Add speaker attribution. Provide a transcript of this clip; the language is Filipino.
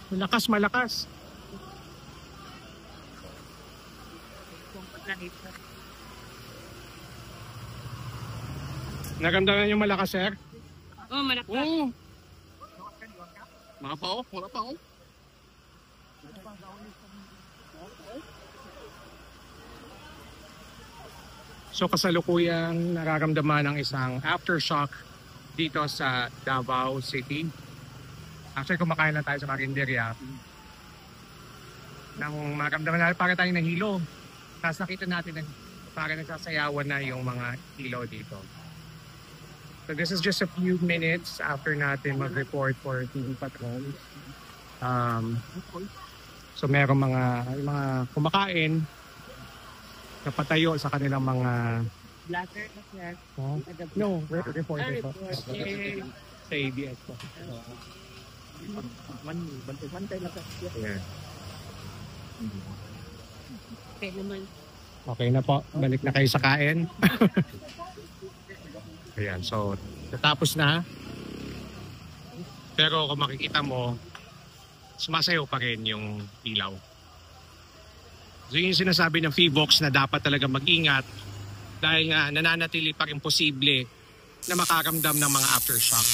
Speaker 1: Malakas, malakas. Naramdaman yung malakas, sir?
Speaker 2: Oh, malakas.
Speaker 1: Oo. Mga pa, oh. Wala pa, oh. So kasalukuyang nararamdaman ng isang aftershock dito sa Davao City. Actually kumakain lang tayo sa Marinderia. Nang maramdaman natin para tayong nahilo. Tapos nakita natin na para nagsasayawan na yung mga ilaw dito. So this is just a few minutes after natin mag-report for TV Patrol. So merong mga kumakain napatayo sa kanilang mga
Speaker 2: Blatter na sir.
Speaker 1: no, reporter po. Sa ABS po.
Speaker 2: Bantay na sir.
Speaker 1: Yeah.
Speaker 2: Okay naman.
Speaker 1: Okay na po, balik na kayo sa kain. Ayan, so natapos na. Pero kung makikita mo, sumasayaw pa rin yung ilaw. So yung sinasabi ng PHIVOLCS na dapat talaga mag-ingat dahil nga nananatili pa rin posible na makaramdam ng mga aftershock.